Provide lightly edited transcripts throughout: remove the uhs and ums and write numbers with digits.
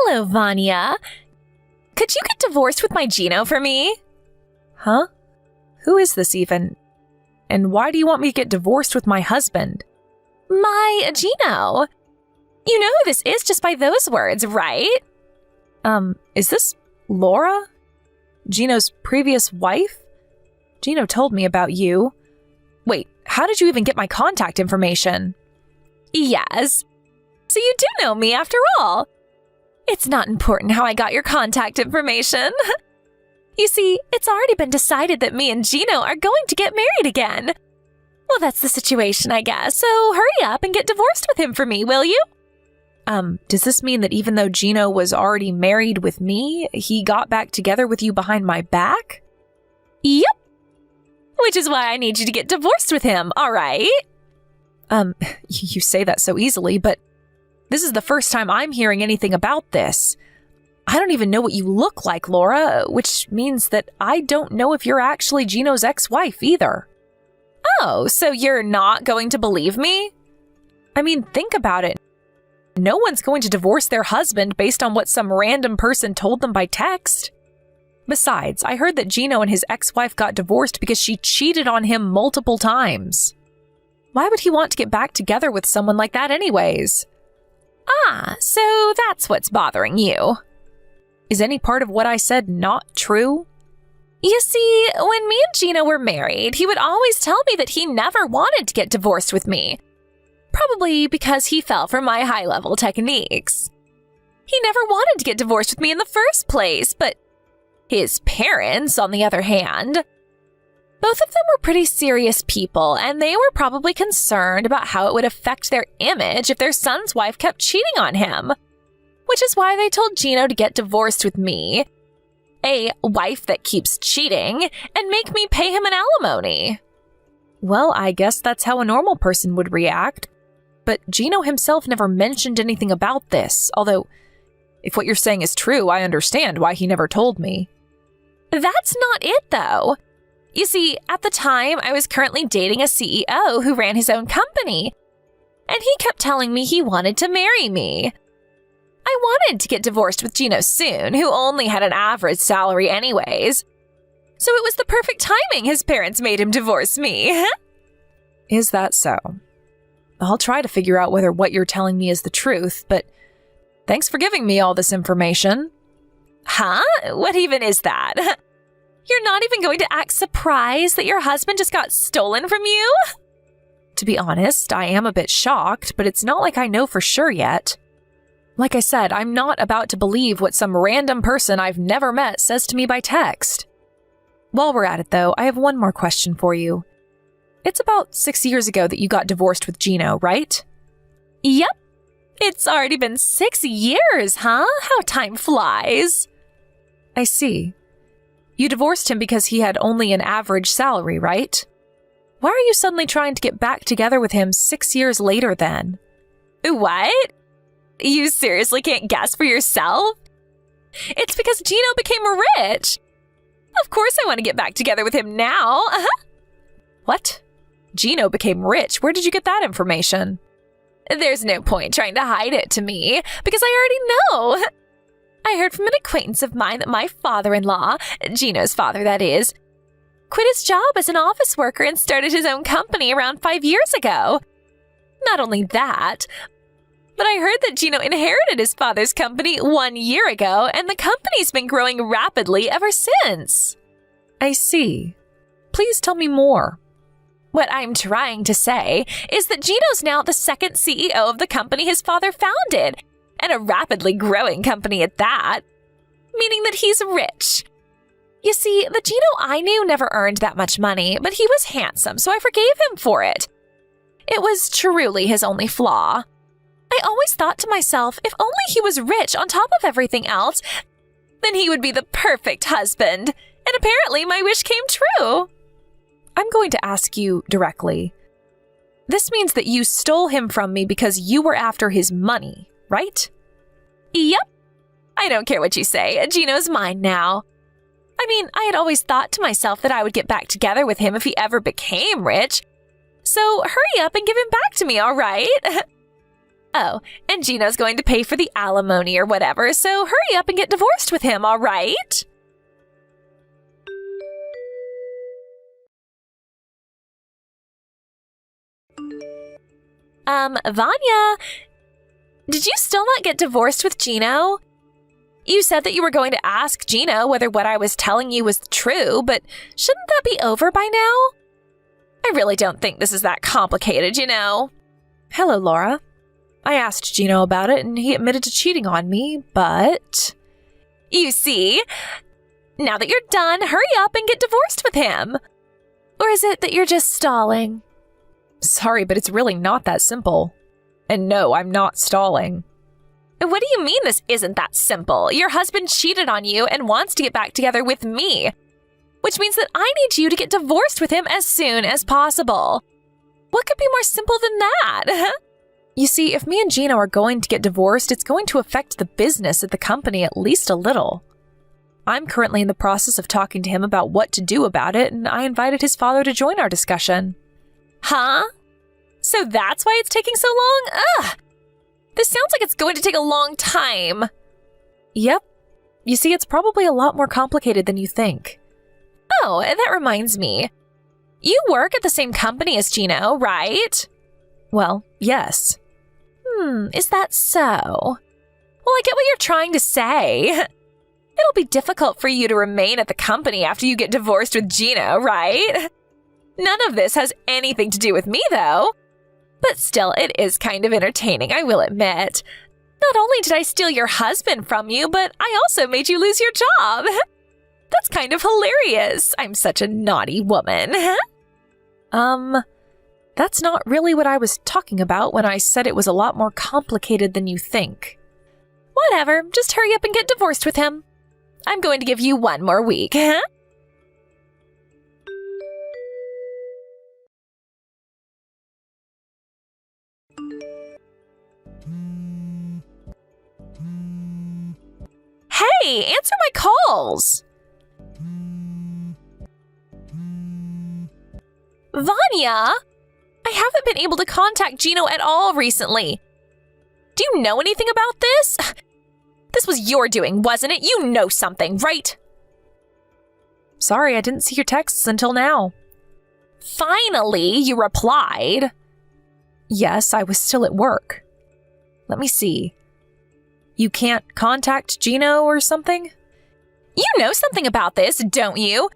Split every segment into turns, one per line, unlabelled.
Hello, Vanya. Could you get divorced with my Gino for me?
Huh? Who is this even? And why do you want me to get divorced with my husband?
My Gino. You know who this is just by those words, right?
Is this Laura? Gino's previous wife? Gino told me about you. Wait, how did you even get my contact information?
Yes. So you do know me after all. It's not important how I got your contact information. You see, it's already been decided that me and Gino are going to get married again. Well, that's the situation, I guess, so hurry up and get divorced with him for me, will you?
Does this mean that even though Gino was already married with me, he got back together with you behind my back?
Yep. Which is why I need you to get divorced with him, all right?
You say that so easily, but this is the first time I'm hearing anything about this. I don't even know what you look like, Laura, which means that I don't know if you're actually Gino's ex-wife either.
Oh, so you're not going to believe me?
I mean, think about it. No one's going to divorce their husband based on what some random person told them by text. Besides, I heard that Gino and his ex-wife got divorced because she cheated on him multiple times. Why would he want to get back together with someone like that anyways?
Ah, so that's what's bothering you.
Is any part of what I said not true?
You see, when me and Gino were married, he would always tell me that he never wanted to get divorced with me. Probably because he fell for my high-level techniques. He never wanted to get divorced with me in the first place, but his parents, on the other hand, both of them were pretty serious people, and they were probably concerned about how it would affect their image if their son's wife kept cheating on him. Which is why they told Gino to get divorced with me, a wife that keeps cheating, and make me pay him an alimony.
Well, I guess that's how a normal person would react. But Gino himself never mentioned anything about this, although, if what you're saying is true, I understand why he never told me.
That's not it, though. You see, at the time, I was currently dating a CEO who ran his own company, and he kept telling me he wanted to marry me. I wanted to get divorced with Gino soon, who only had an average salary anyways. So it was the perfect timing his parents made him divorce me.
Is that so? I'll try to figure out whether what you're telling me is the truth, but thanks for giving me all this information.
Huh? What even is that? You're not even going to act surprised that your husband just got stolen from you?
To be honest, I am a bit shocked, but it's not like I know for sure yet. Like I said, I'm not about to believe what some random person I've never met says to me by text. While we're at it, though, I have one more question for you. It's about 6 years ago that you got divorced with Gino, right?
Yep. It's already been 6 years, huh? How time flies.
I see. You divorced him because he had only an average salary, right? Why are you suddenly trying to get back together with him 6 years later then?
What? You seriously can't guess for yourself? It's because Gino became rich. Of course I want to get back together with him now.
What? Gino became rich? Where did you get that information?
There's no point trying to hide it to me, because I already know. I heard from an acquaintance of mine that my father-in-law, Gino's father that is, quit his job as an office worker and started his own company around 5 years ago. Not only that, but I heard that Gino inherited his father's company 1 year ago, and the company's been growing rapidly ever since.
I see. Please tell me more.
What I'm trying to say is that Gino's now the second CEO of the company his father founded, and a rapidly growing company at that, meaning that he's rich. You see, the Gino I knew never earned that much money, but he was handsome, so I forgave him for it. It was truly his only flaw. I always thought to myself, if only he was rich on top of everything else, then he would be the perfect husband. And apparently my wish came true.
I'm going to ask you directly. This means that you stole him from me because you were after his money, right?
Yep. I don't care what you say. Gino's mine now. I mean, I had always thought to myself that I would get back together with him if he ever became rich. So hurry up and give him back to me, all right? Oh, and Gino's going to pay for the alimony or whatever, so hurry up and get divorced with him, all right? Vanya, did you still not get divorced with Gino? You said that you were going to ask Gino whether what I was telling you was true, but shouldn't that be over by now? I really don't think this is that complicated, you know.
Hello, Laura. I asked Gino about it, and he admitted to cheating on me, but...
You see? Now that you're done, hurry up and get divorced with him. Or is it that you're just stalling?
Sorry, but it's really not that simple. And no, I'm not stalling.
What do you mean this isn't that simple? Your husband cheated on you and wants to get back together with me. Which means that I need you to get divorced with him as soon as possible. What could be more simple than that?
You see, if me and Gino are going to get divorced, it's going to affect the business at the company at least a little. I'm currently in the process of talking to him about what to do about it, and I invited his father to join our discussion.
Huh? So that's why it's taking so long? Ugh! This sounds like it's going to take a long time.
Yep. You see, it's probably a lot more complicated than you think.
Oh, that reminds me. You work at the same company as Gino, right?
Well, yes.
Is that so? Well, I get what you're trying to say. It'll be difficult for you to remain at the company after you get divorced with Gino, right? None of this has anything to do with me, though. But still, it is kind of entertaining, I will admit. Not only did I steal your husband from you, but I also made you lose your job. That's kind of hilarious. I'm such a naughty woman.
That's not really what I was talking about when I said it was a lot more complicated than you think.
Whatever, just hurry up and get divorced with him. I'm going to give you one more week, huh? Hey, answer my calls! Vanya! I haven't been able to contact Gino at all recently. Do you know anything about this? This was your doing, wasn't it? You know something, right?
Sorry, I didn't see your texts until now.
Finally, you replied.
Yes, I was still at work. Let me see. You can't contact Gino or something?
You know something about this, don't you?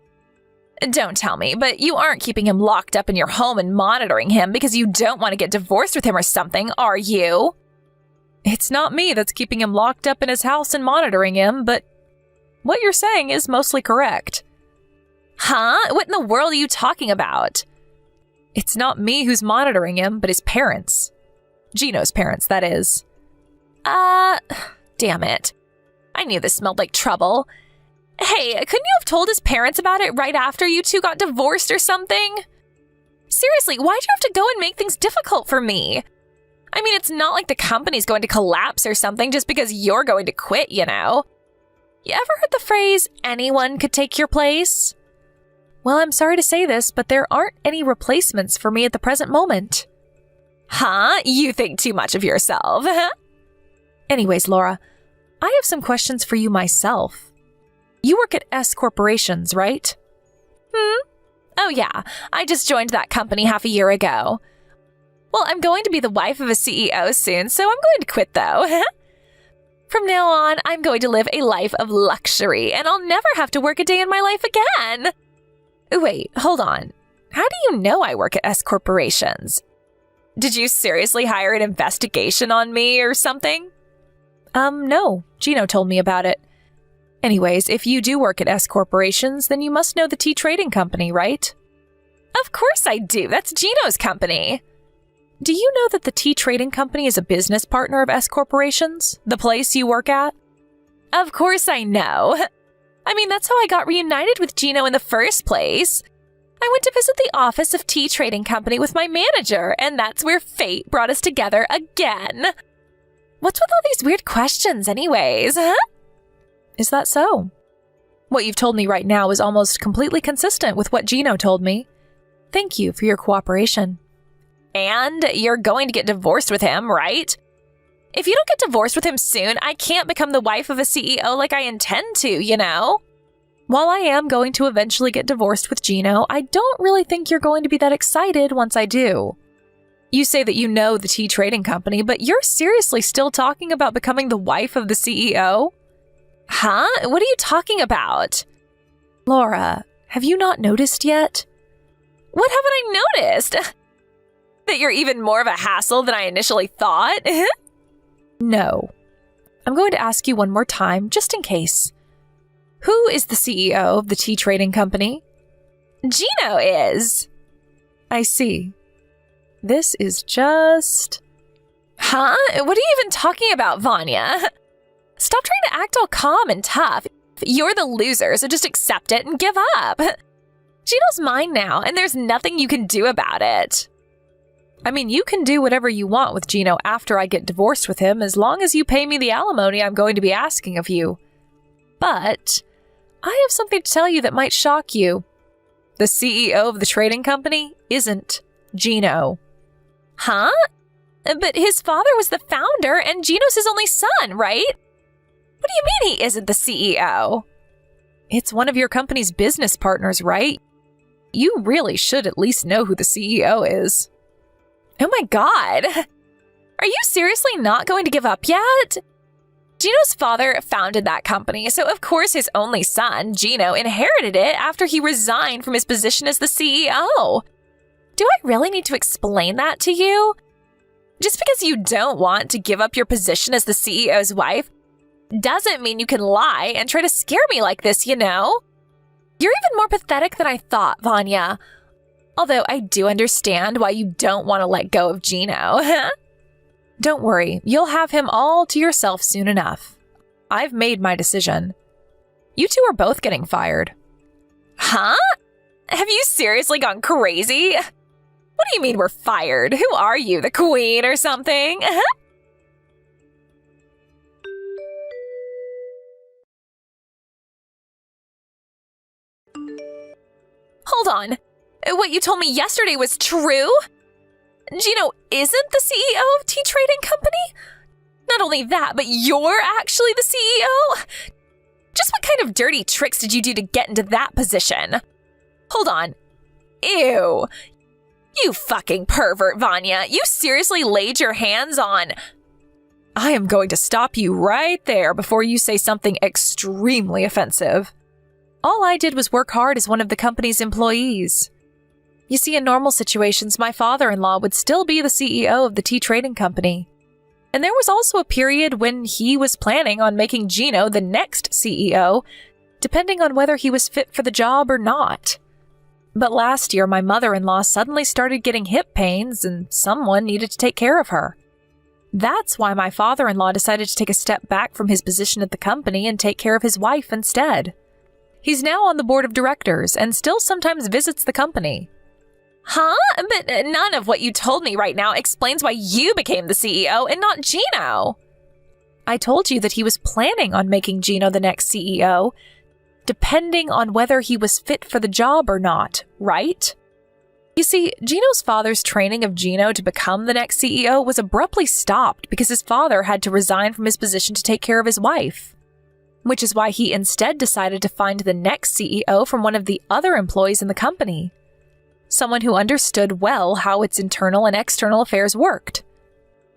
Don't tell me, but you aren't keeping him locked up in your home and monitoring him because you don't want to get divorced with him or something, are you?
It's not me that's keeping him locked up in his house and monitoring him, but what you're saying is mostly correct.
Huh? What in the world are you talking about?
It's not me who's monitoring him, but his parents. Gino's parents, that is.
Damn it. I knew this smelled like trouble. Hey, couldn't you have told his parents about it right after you two got divorced or something? Seriously, why'd you have to go and make things difficult for me? I mean, it's not like the company's going to collapse or something just because you're going to quit, you know? You ever heard the phrase, anyone could take your place?
Well, I'm sorry to say this, but there aren't any replacements for me at the present moment.
Huh? You think too much of yourself.
Anyways, Laura, I have some questions for you myself. You work at S Corporations, right?
Oh yeah, I just joined that company half a year ago. Well, I'm going to be the wife of a CEO soon, so I'm going to quit though. From now on, I'm going to live a life of luxury, and I'll never have to work a day in my life again. Wait, hold on. How do you know I work at S Corporations? Did you seriously hire an investigation on me or something?
No. Gino told me about it. Anyways, if you do work at S Corporations, then you must know the tea trading company, right?
Of course I do. That's Gino's company.
Do you know that the tea trading company is a business partner of S Corporations, the place you work at?
Of course I know. I mean, that's how I got reunited with Gino in the first place. I went to visit the office of tea trading company with my manager, and that's where fate brought us together again. What's with all these weird questions anyways, huh?
Is that so? What you've told me right now is almost completely consistent with what Gino told me. Thank you for your cooperation.
And you're going to get divorced with him, right? If you don't get divorced with him soon, I can't become the wife of a CEO like I intend to, you know?
While I am going to eventually get divorced with Gino, I don't really think you're going to be that excited once I do. You say that you know the tea trading company, but you're seriously still talking about becoming the wife of the CEO?
Huh? What are you talking about?
Laura, have you not noticed yet?
What haven't I noticed? That you're even more of a hassle than I initially thought?
No. I'm going to ask you one more time, just in case. Who is the CEO of the tea trading company?
Gino is.
I see. This is just...
Huh? What are you even talking about, Vanya? Stop trying to act all calm and tough. You're the loser, so just accept it and give up. Gino's mine now, and there's nothing you can do about it.
I mean, you can do whatever you want with Gino after I get divorced with him, as long as you pay me the alimony I'm going to be asking of you. But I have something to tell you that might shock you. The CEO of the trading company isn't Gino.
Huh? But his father was the founder, and Gino's his only son, right? What do you mean he isn't the CEO?
It's one of your company's business partners, right? You really should at least know who the CEO is.
Oh my God. Are you seriously not going to give up yet? Gino's father founded that company, so of course his only son, Gino, inherited it after he resigned from his position as the CEO. Do I really need to explain that to you? Just because you don't want to give up your position as the CEO's wife doesn't mean you can lie and try to scare me like this, you know? You're even more pathetic than I thought, Vanya. Although I do understand why you don't want to let go of Gino.
Don't worry, you'll have him all to yourself soon enough. I've made my decision. You two are both getting fired.
Huh? Have you seriously gone crazy? What do you mean we're fired? Who are you, the queen or something? Hold on. What you told me yesterday was true? Gino isn't the CEO of Tea Trading Company? Not only that, but you're actually the CEO? Just what kind of dirty tricks did you do to get into that position? Hold on. Ew. You fucking pervert, Vanya. You seriously laid your hands on...
I am going to stop you right there before you say something extremely offensive. All I did was work hard as one of the company's employees. You see, in normal situations, my father-in-law would still be the CEO of the tea trading company. And there was also a period when he was planning on making Gino the next CEO, depending on whether he was fit for the job or not. But last year, my mother-in-law suddenly started getting hip pains and someone needed to take care of her. That's why my father-in-law decided to take a step back from his position at the company and take care of his wife instead. He's now on the board of directors and still sometimes visits the company.
Huh? But none of what you told me right now explains why you became the CEO and not Gino.
I told you that he was planning on making Gino the next CEO, depending on whether he was fit for the job or not, right? You see, Gino's father's training of Gino to become the next CEO was abruptly stopped because his father had to resign from his position to take care of his wife. Which is why he instead decided to find the next CEO from one of the other employees in the company. Someone who understood well how its internal and external affairs worked.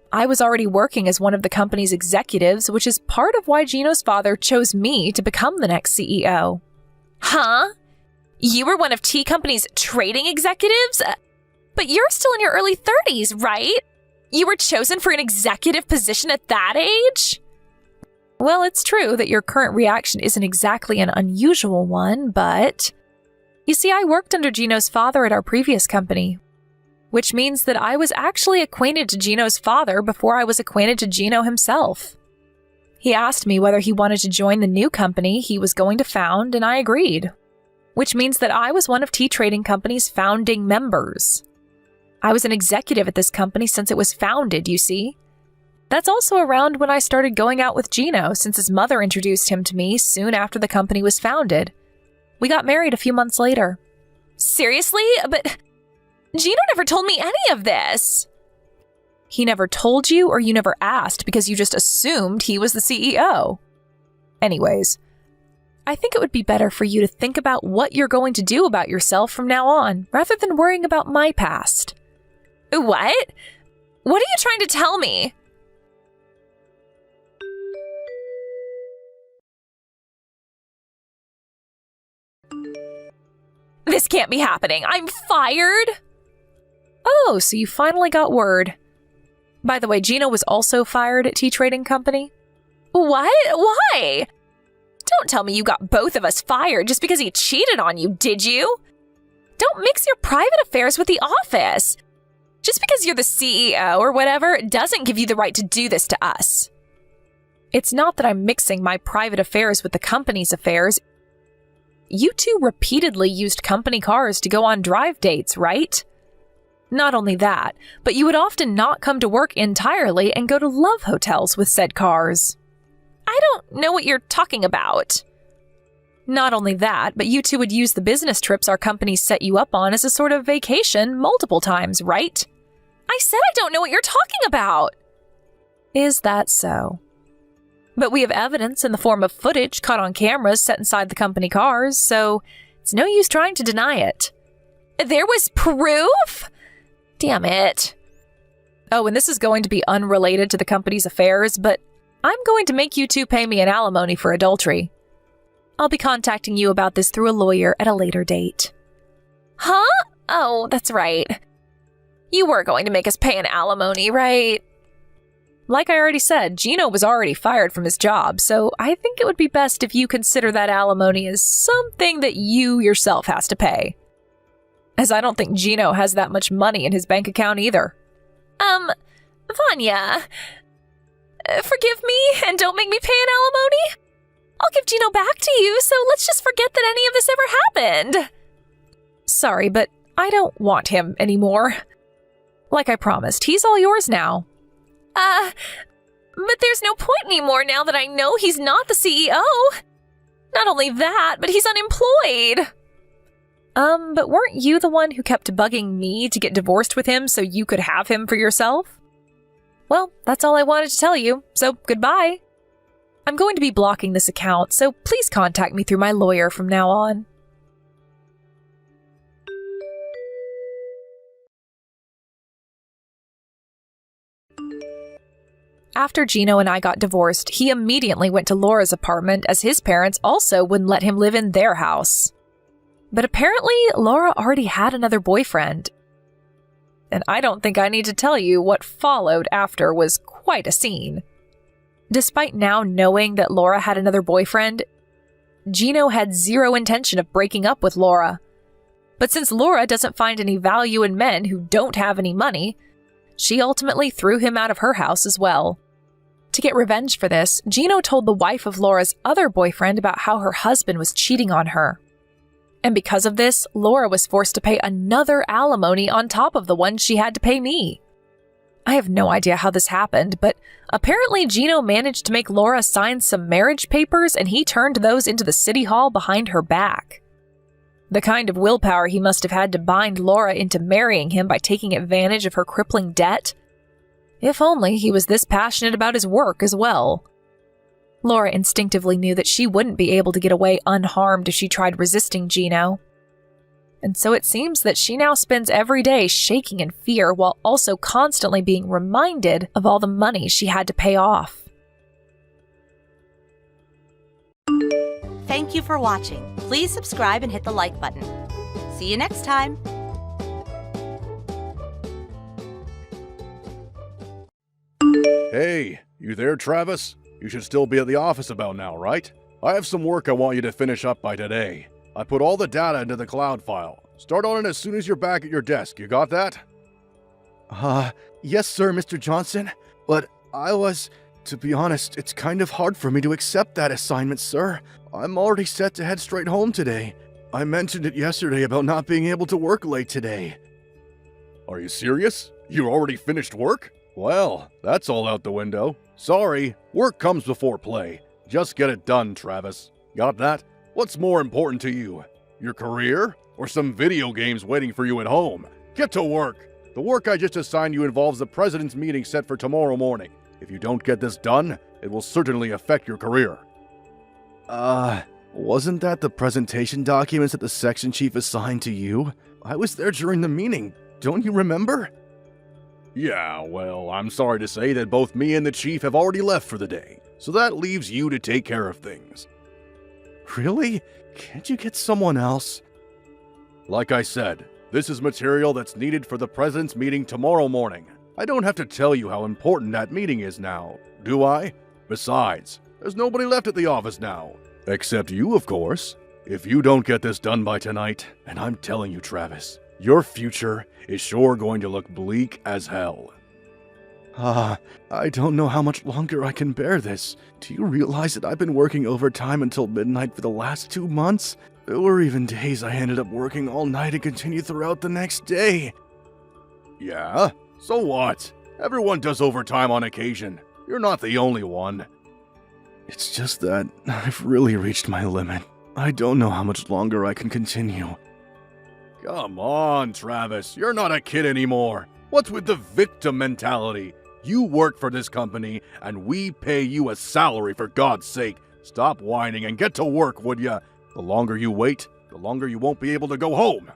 I was already working as one of the company's executives, which is part of why Gino's father chose me to become the next CEO.
Huh? You were one of Tea Company's trading executives? But you're still in your early 30s, right? You were chosen for an executive position at that age?
Well, it's true that your current reaction isn't exactly an unusual one, but... You see, I worked under Gino's father at our previous company, which means that I was actually acquainted to Gino's father before I was acquainted to Gino himself. He asked me whether he wanted to join the new company he was going to found, and I agreed, which means that I was one of Tea Trading Company's founding members. I was an executive at this company since it was founded, you see. That's also around when I started going out with Gino, since his mother introduced him to me soon after the company was founded. We got married a few months later.
Seriously? But Gino never told me any of this.
He never told you or you never asked because you just assumed he was the CEO. Anyways, I think it would be better for you to think about what you're going to do about yourself from now on, rather than worrying about my past.
What? What are you trying to tell me? This can't be happening. I'm fired?
Oh, so you finally got word. By the way, Gino was also fired at Tea Trading Company.
What? Why? Don't tell me you got both of us fired just because he cheated on you, did you? Don't mix your private affairs with the office. Just because you're the CEO or whatever doesn't give you the right to do this to us.
It's not that I'm mixing my private affairs with the company's affairs. You two repeatedly used company cars to go on drive dates, right? Not only that, but you would often not come to work entirely and go to love hotels with said cars.
I don't know what you're talking about.
Not only that, but you two would use the business trips our companies set you up on as a sort of vacation multiple times, right?
I said I don't know what you're talking about.
Is that so? But we have evidence in the form of footage caught on cameras set inside the company cars, so it's no use trying to deny it.
There was proof? Damn it.
Oh, and this is going to be unrelated to the company's affairs, but I'm going to make you two pay me an alimony for adultery. I'll be contacting you about this through a lawyer at a later date.
Huh? Oh, that's right. You were going to make us pay an alimony, right?
Like I already said, Gino was already fired from his job, so I think it would be best if you consider that alimony as something that you yourself has to pay. As I don't think Gino has that much money in his bank account either.
Vanya, forgive me and don't make me pay an alimony. I'll give Gino back to you, so let's just forget that any of this ever happened.
Sorry, but I don't want him anymore. Like I promised, he's all yours now.
But there's no point anymore now that I know he's not the CEO. Not only that, but he's unemployed.
But weren't you the one who kept bugging me to get divorced with him so you could have him for yourself? Well, that's all I wanted to tell you, so goodbye. I'm going to be blocking this account, so please contact me through my lawyer from now on. After Gino and I got divorced, he immediately went to Laura's apartment as his parents also wouldn't let him live in their house. But apparently, Laura already had another boyfriend. And I don't think I need to tell you what followed after was quite a scene. Despite now knowing that Laura had another boyfriend, Gino had zero intention of breaking up with Laura. But since Laura doesn't find any value in men who don't have any money, she ultimately threw him out of her house as well. To get revenge for this, Gino told the wife of Laura's other boyfriend about how her husband was cheating on her. And because of this, Laura was forced to pay another alimony on top of the one she had to pay me. I have no idea how this happened, but apparently Gino managed to make Laura sign some marriage papers and he turned those into the city hall behind her back. The kind of willpower he must have had to bind Laura into marrying him by taking advantage of her crippling debt. If only he was this passionate about his work as well. Laura instinctively knew that she wouldn't be able to get away unharmed if she tried resisting Gino. And so it seems that she now spends every day shaking in fear while also constantly being reminded of all the money she had to pay off.
Thank you for watching. Please subscribe and hit the like button. See you next time.
Hey, you there, Travis? You should still be at the office about now, right? I have some work I want you to finish up by today. I put all the data into the cloud file. Start on it as soon as you're back at your desk. You got that?
Yes, sir, Mr. Johnson. But to be honest, it's kind of hard for me to accept that assignment, sir. I'm already set to head straight home today. I mentioned it yesterday about not being able to work late today.
Are you serious? You already finished work? Well, that's all out the window. Sorry, work comes before play. Just get it done, Travis. Got that? What's more important to you? Your career? Or some video games waiting for you at home? Get to work! The work I just assigned you involves the president's meeting set for tomorrow morning. If you don't get this done, it will certainly affect your career.
Wasn't that the presentation documents that the section chief assigned to you? I was there during the meeting. Don't you remember?
Yeah, well, I'm sorry to say that both me and the chief have already left for the day, so that leaves you to take care of things.
Really? Can't you get someone else?
Like I said, this is material that's needed for the president's meeting tomorrow morning. I don't have to tell you how important that meeting is now, do I? Besides, there's nobody left at the office now. Except you, of course. If you don't get this done by tonight, and I'm telling you, Travis, your future is sure going to look bleak as hell.
I don't know how much longer I can bear this. Do you realize that I've been working overtime until midnight for the last 2 months? There were even days I ended up working all night and continued throughout the next day.
Yeah? So what? Everyone does overtime on occasion. You're not the only one.
It's just that I've really reached my limit. I don't know how much longer I can continue.
Come on, Travis. You're not a kid anymore. What's with the victim mentality? You work for this company, and we pay you a salary, for God's sake. Stop whining and get to work, would ya? The longer you wait, the longer you won't be able to go home.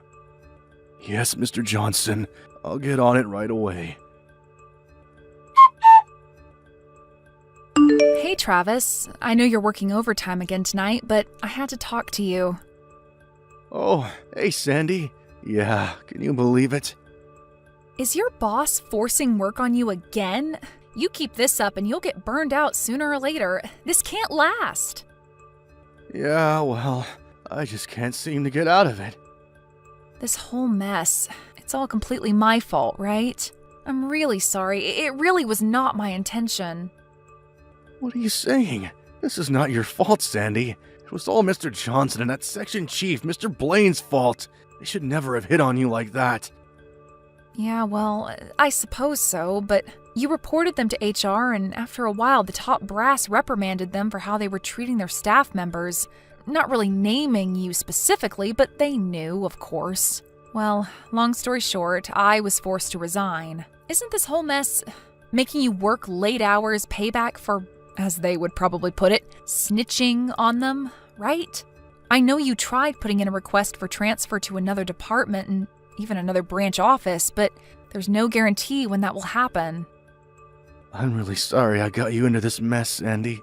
Yes, Mr. Johnson. I'll get on it right away.
Hey, Travis. I know you're working overtime again tonight, but I had to talk to you.
Oh, hey, Sandy. Yeah, can you believe it?
Is your boss forcing work on you again? You keep this up and you'll get burned out sooner or later. This can't last.
Yeah, well, I just can't seem to get out of it.
This whole mess, it's all completely my fault, right? I'm really sorry. It really was not my intention.
What are you saying? This is not your fault, Sandy. It was all Mr. Johnson and that section chief, Mr. Blaine's fault. They should never have hit on you like that.
Yeah, well, I suppose so, but you reported them to HR, and after a while, the top brass reprimanded them for how they were treating their staff members. Not really naming you specifically, but they knew, of course. Well, long story short, I was forced to resign. Isn't this whole mess making you work late hours payback for, as they would probably put it, snitching on them, right? I know you tried putting in a request for transfer to another department and even another branch office, but there's no guarantee when that will happen.
I'm really sorry I got you into this mess, Sandy.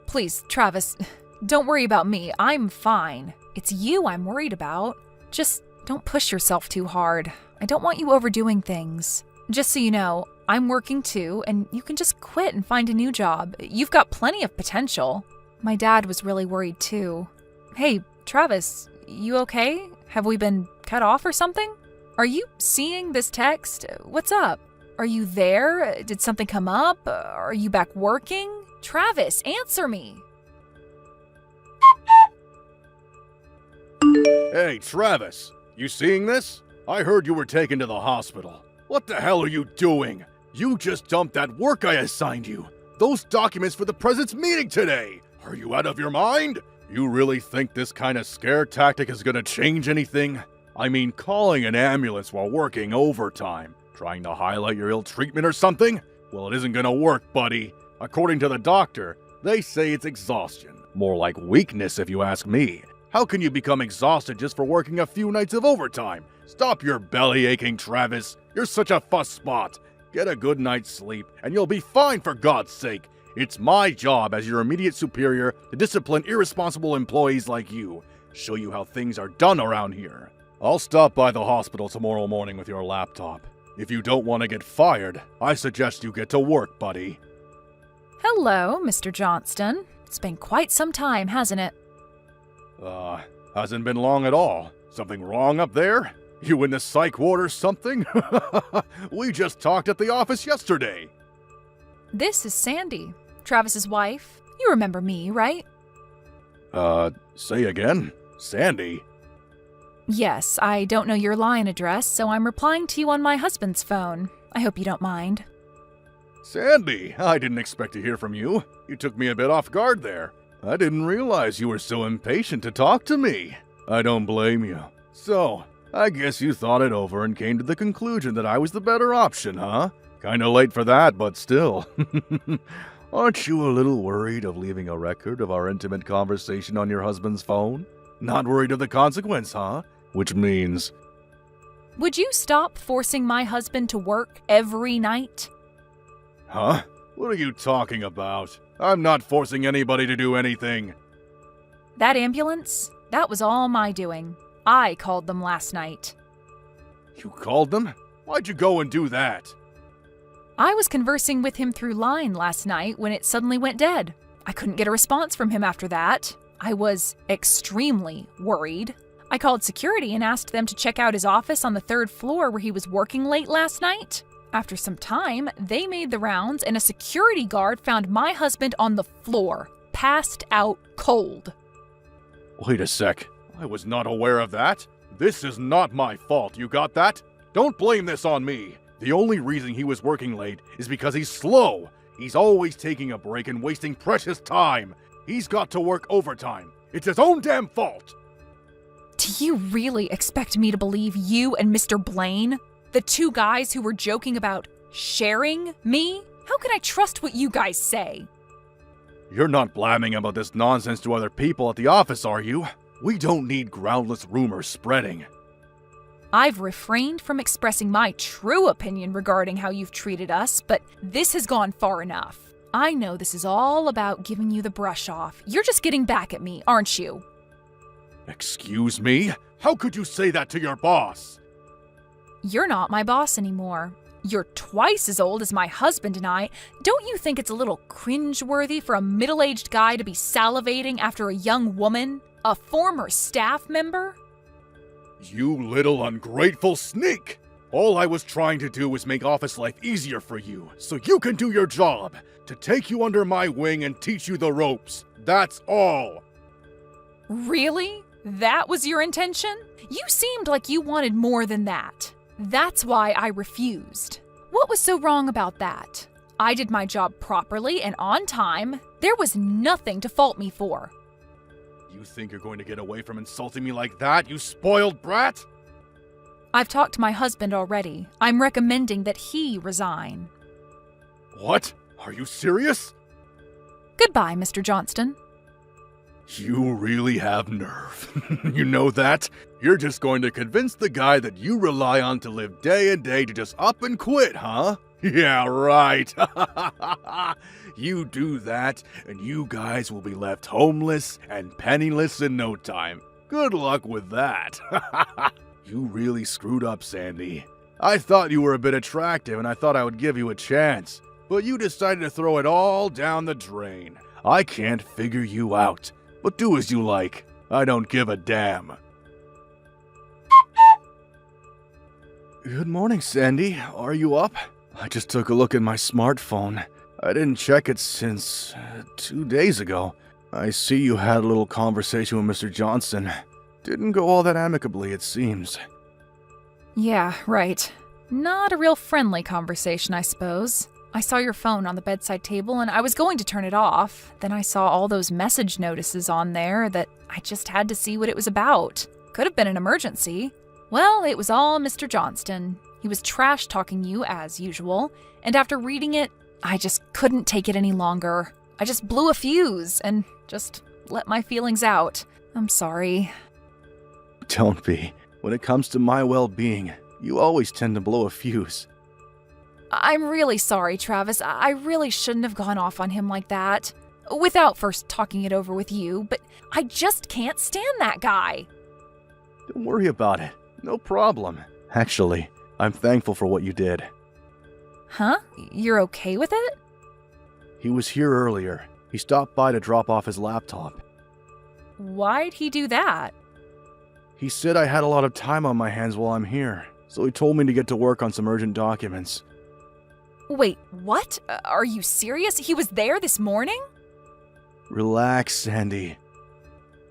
Please, Travis, don't worry about me. I'm fine. It's you I'm worried about. Just don't push yourself too hard. I don't want you overdoing things. Just so you know, I'm working too, and you can just quit and find a new job. You've got plenty of potential. My dad was really worried too. Hey, Travis, you okay? Have we been cut off or something? Are you seeing this text? What's up? Are you there? Did something come up? Are you back working? Travis, answer me.
Hey, Travis, you seeing this? I heard you were taken to the hospital. What the hell are you doing? You just dumped that work I assigned you. Those documents for the president's meeting today. Are you out of your mind? You really think this kind of scare tactic is gonna change anything? I mean, calling an ambulance while working overtime, trying to highlight your ill treatment or something? Well, it isn't gonna work, buddy. According to the doctor, they say it's exhaustion. More like weakness, if you ask me. How can you become exhausted just for working a few nights of overtime? Stop your belly aching, Travis. You're such a fuss spot. Get a good night's sleep, and you'll be fine, for God's sake. It's my job as your immediate superior to discipline irresponsible employees like you. Show you how things are done around here. I'll stop by the hospital tomorrow morning with your laptop. If you don't want to get fired, I suggest you get to work, buddy.
Hello, Mr. Johnston. It's been quite some time, hasn't it?
Hasn't been long at all. Something wrong up there? You in the psych ward or something? We just talked at the office yesterday.
This is Sandy, Travis's wife. You remember me, right?
Say again? Sandy?
Yes, I don't know your line address, so I'm replying to you on my husband's phone. I hope you don't mind.
Sandy, I didn't expect to hear from you. You took me a bit off guard there. I didn't realize you were so impatient to talk to me. I don't blame you. So, I guess you thought it over and came to the conclusion that I was the better option, huh? Kinda late for that, but still. Aren't you a little worried of leaving a record of our intimate conversation on your husband's phone? Not worried of the consequence, huh? Which means...
Would you stop forcing my husband to work every night?
Huh? What are you talking about? I'm not forcing anybody to do anything.
That ambulance? That was all my doing. I called them last night.
You called them? Why'd you go and do that?
I was conversing with him through line last night when it suddenly went dead. I couldn't get a response from him after that. I was extremely worried. I called security and asked them to check out his office on the 3rd floor where he was working late last night. After some time, they made the rounds and a security guard found my husband on the floor, passed out cold.
Wait a sec. I was not aware of that. This is not my fault, you got that? Don't blame this on me. The only reason he was working late is because he's slow. He's always taking a break and wasting precious time. He's got to work overtime. It's his own damn fault.
Do you really expect me to believe you and Mr. Blaine? The 2 guys who were joking about sharing me? How can I trust what you guys say?
You're not blabbing about this nonsense to other people at the office, are you? We don't need groundless rumors spreading.
I've refrained from expressing my true opinion regarding how you've treated us, but this has gone far enough. I know this is all about giving you the brush off. You're just getting back at me, aren't you?
Excuse me? How could you say that to your boss?
You're not my boss anymore. You're twice as old as my husband and I. Don't you think it's a little cringeworthy for a middle-aged guy to be salivating after a young woman, a former staff member?
You little ungrateful sneak! All I was trying to do was make office life easier for you, so you can do your job, to take you under my wing and teach you the ropes. That's all.
Really? That was your intention? You seemed like you wanted more than that. That's why I refused. What was so wrong about that? I did my job properly and on time. There was nothing to fault me for.
You think you're going to get away from insulting me like that, you spoiled brat?
I've talked to my husband already. I'm recommending that he resign.
What? Are you serious?
Goodbye, Mr. Johnston.
You really have nerve. You know that? You're just going to convince the guy that you rely on to live day and day to just up and quit, huh? Yeah, right. You do that, and you guys will be left homeless and penniless in no time. Good luck with that. You really screwed up, Sandy. I thought you were a bit attractive, and I thought I would give you a chance. But you decided to throw it all down the drain. I can't figure you out. But do as you like. I don't give a damn.
Good morning, Sandy. Are you up? I just took a look at my smartphone. I didn't check it since 2 days ago. I see you had a little conversation with Mr. Johnson. Didn't go all that amicably, it seems.
Yeah, right. Not a real friendly conversation, I suppose. I saw your phone on the bedside table and I was going to turn it off. Then I saw all those message notices on there that I just had to see what it was about. Could have been an emergency. Well, it was all Mr. Johnston. He was trash-talking you as usual, and after reading it, I just couldn't take it any longer. I just blew a fuse and just let my feelings out. I'm sorry.
Don't be. When it comes to my well-being, you always tend to blow a fuse.
I'm really sorry, Travis. I really shouldn't have gone off on him like that. Without first talking it over with you, but I just can't stand that guy.
Don't worry about it. No problem. Actually, I'm thankful for what you did.
Huh? You're okay with it?
He was here earlier. He stopped by to drop off his laptop.
Why'd he do that?
He said I had a lot of time on my hands while I'm here, so he told me to get to work on some urgent documents.
Wait, what? Are you serious? He was there this morning?
Relax, Sandy.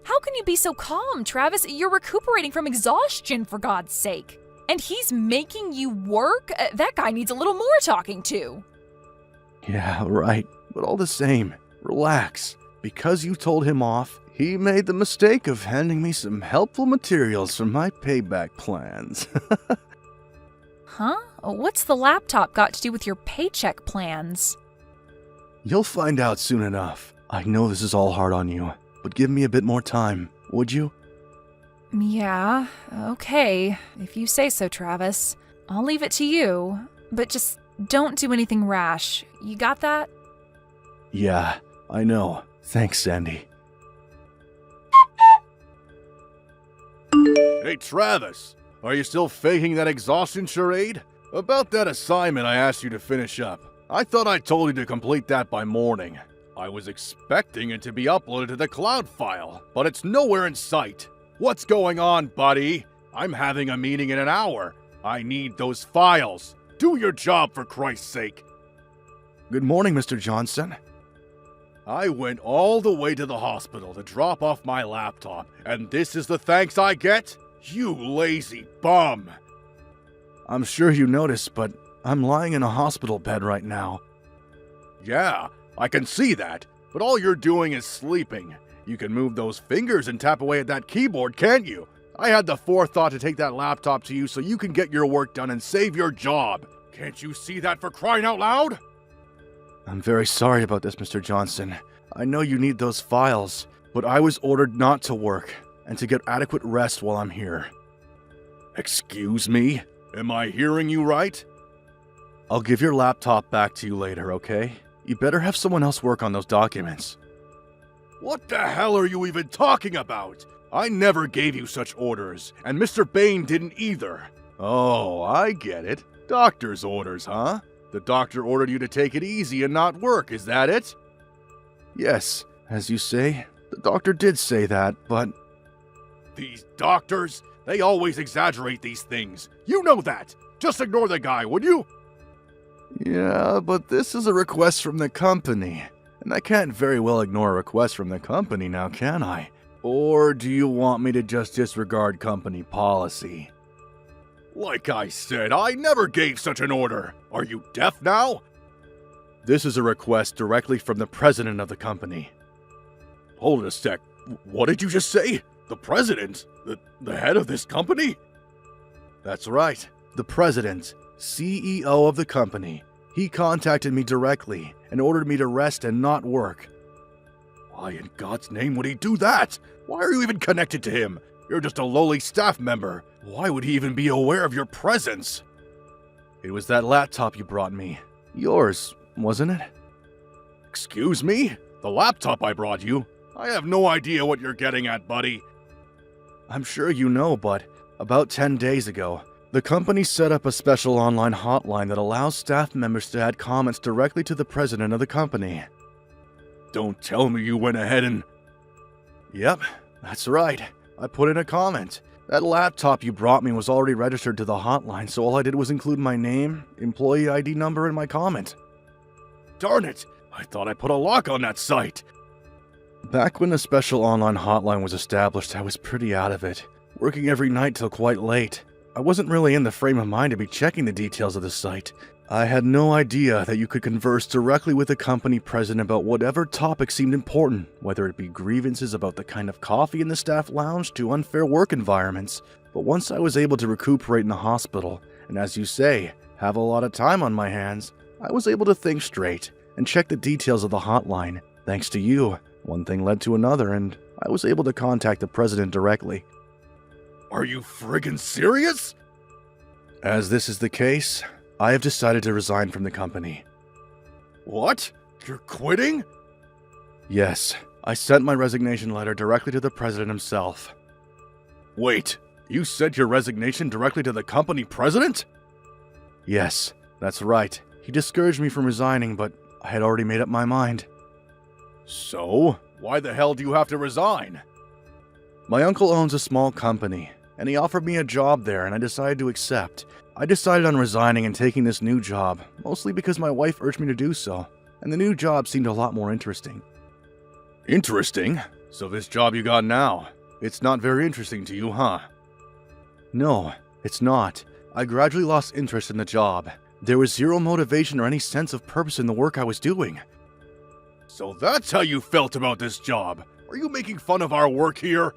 How can you be so calm, Travis? You're recuperating from exhaustion, for God's sake. And he's making you work? That guy needs a little more talking to.
Yeah, right. But all the same, relax. Because you told him off, He made the mistake of handing me some helpful materials for my payback plans.
Huh? What's the laptop got to do with your paycheck plans?
You'll find out soon enough. I know this is all hard on you, but give me a bit more time, would you?
Yeah, okay. If you say so, Travis. I'll leave it to you, but just don't do anything rash. You got that?
Yeah, I know. Thanks, Sandy.
Hey, Travis, are you still faking that exhaustion charade? About that assignment I asked you to finish up. I thought I told you to complete that by morning. I was expecting it to be uploaded to the cloud file, but it's nowhere in sight. What's going on, buddy? I'm having a meeting in an hour. I need those files. Do your job, for Christ's sake.
Good morning, Mr. Johnson.
I went all the way to the hospital to drop off my laptop, and this is the thanks I get? You lazy bum.
I'm sure you noticed, but I'm lying in a hospital bed right now.
Yeah, I can see that, but all you're doing is sleeping. You can move those fingers and tap away at that keyboard, can't you? I had the forethought to take that laptop to you so you can get your work done and save your job. Can't you see that, for crying out loud?
I'm very sorry about this, Mr. Johnson. I know you need those files, but I was ordered not to work and to get adequate rest while I'm here.
Excuse me? Am I hearing you right?
I'll give your laptop back to you later, okay? You better have someone else work on those documents.
What the hell are you even talking about? I never gave you such orders, and Mr. Bain didn't either. Oh, I get it. Doctor's orders, huh? The doctor ordered you to take it easy and not work, is that it?
Yes, as you say, the doctor did say that, but...
These doctors, they always exaggerate these things. You know that. Just ignore the guy, would you?
Yeah, but this is a request from the company, and I can't very well ignore a request from the company now, can I? Or do you want me to just disregard company policy?
Like I said, I never gave such an order. Are you deaf now?
This is a request directly from the president of the company.
Hold it a sec. What did you just say? The president? The head of this company?
That's right. The president, CEO of the company. He contacted me directly and ordered me to rest and not work.
Why in God's name would he do that? Why are you even connected to him? You're just a lowly staff member. Why would he even be aware of your presence?
It was that laptop you brought me. Yours, wasn't it?
Excuse me? The laptop I brought you? I have no idea what you're getting at, buddy.
I'm sure you know, but about 10 days ago, the company set up a special online hotline that allows staff members to add comments directly to the president of the company.
Don't tell me you went ahead and...
Yep, that's right. I put in a comment. That laptop you brought me was already registered to the hotline, so all I did was include my name, employee ID number, and my comment.
Darn it! I thought I put a lock on that site.
Back when the special online hotline was established, I was pretty out of it, working every night till quite late. I wasn't really in the frame of mind to be checking the details of the site. I had no idea that you could converse directly with the company president about whatever topic seemed important, whether it be grievances about the kind of coffee in the staff lounge to unfair work environments. But once I was able to recuperate in the hospital, and as you say, have a lot of time on my hands, I was able to think straight and check the details of the hotline. Thanks to you, one thing led to another, and I was able to contact the president directly.
Are you friggin' serious?
As this is the case, I have decided to resign from the company.
What? You're quitting?
Yes, I sent my resignation letter directly to the president himself.
Wait, you sent your resignation directly to the company president?
Yes, that's right. He discouraged me from resigning, but I had already made up my mind.
So, why the hell do you have to resign?
My uncle owns a small company, and he offered me a job there, and I decided to accept. I decided on resigning and taking this new job, mostly because my wife urged me to do so, and the new job seemed a lot more interesting.
Interesting? So this job you got now, it's not very interesting to you, huh?
No, it's not. I gradually lost interest in the job. There was zero motivation or any sense of purpose in the work I was doing.
So that's how you felt about this job. Are you making fun of our work here?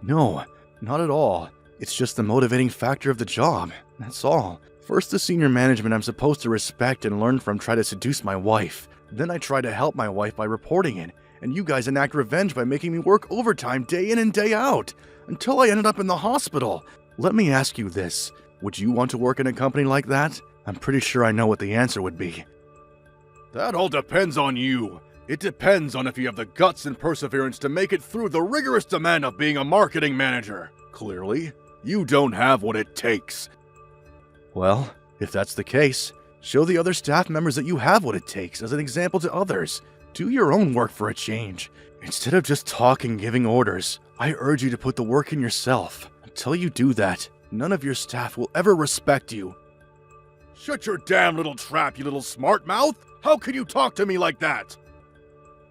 No, not at all. It's just the motivating factor of the job. That's all. First, the senior management I'm supposed to respect and learn from try to seduce my wife. Then I try to help my wife by reporting it, and you guys enact revenge by making me work overtime day in and day out, until I ended up in the hospital. Let me ask you this. Would you want to work in a company like that? I'm pretty sure I know what the answer would be.
That all depends on you. It depends on if you have the guts and perseverance to make it through the rigorous demand of being a marketing manager. Clearly, you don't have what it takes.
Well, if that's the case, show the other staff members that you have what it takes as an example to others. Do your own work for a change. Instead of just talking and giving orders, I urge you to put the work in yourself. Until you do that, none of your staff will ever respect you.
Shut your damn little trap, you little smart mouth! How can you talk to me like that?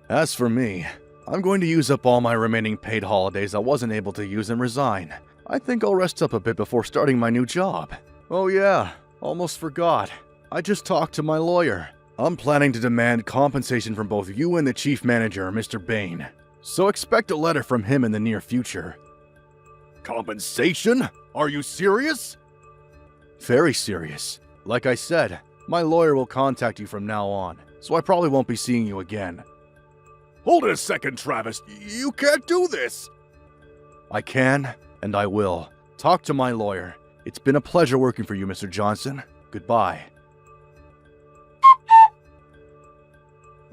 As for me, I'm going to use up all my remaining paid holidays I wasn't able to use and resign. I think I'll rest up a bit before starting my new job. Oh yeah, almost forgot. I just talked to my lawyer. I'm planning to demand compensation from both you and the chief manager, Mr. Bain. So expect a letter from him in the near future.
Compensation? Are you serious?
Very serious. Like I said, my lawyer will contact you from now on, so I probably won't be seeing you again.
Hold it a second, Travis. You can't do this!
I can, and I will. Talk to my lawyer. It's been a pleasure working for you, Mr. Johnson. Goodbye.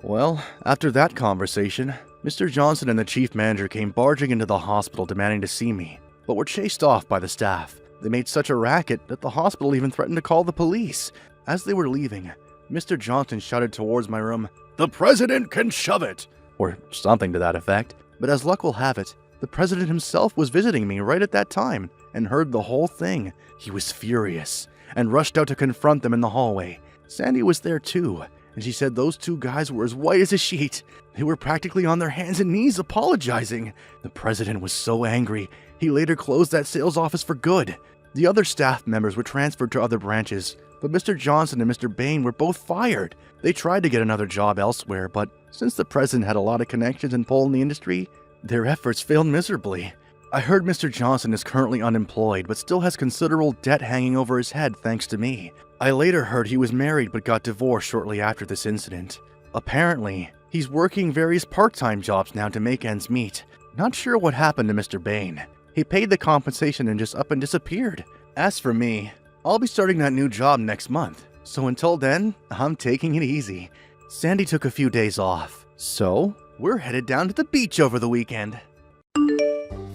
Well, after that conversation, Mr. Johnson and the chief manager came barging into the hospital demanding to see me, but were chased off by the staff. They made such a racket that the hospital even threatened to call the police. As they were leaving, Mr. Johnson shouted towards my room,
"The president can shove it!"
or something to that effect. But as luck will have it, the president himself was visiting me right at that time and heard the whole thing. He was furious and rushed out to confront them in the hallway. Sandy was there too, and she said those two guys were as white as a sheet. They were practically on their hands and knees apologizing. The president was so angry, he later closed that sales office for good. The other staff members were transferred to other branches, but Mr. Johnson and Mr. Bain were both fired. They tried to get another job elsewhere, but since the president had a lot of connections and pull in the industry, their efforts failed miserably. I heard Mr. Johnson is currently unemployed, but still has considerable debt hanging over his head thanks to me. I later heard he was married but got divorced shortly after this incident. Apparently, he's working various part-time jobs now to make ends meet. Not sure what happened to Mr. Bain. He paid the compensation and just up and disappeared. As for me, I'll be starting that new job next month. So until then, I'm taking it easy. Sandy took a few days off, so we're headed down to the beach over the weekend.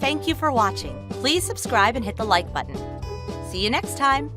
Thank you for watching. Please subscribe and hit the like button. See you next time.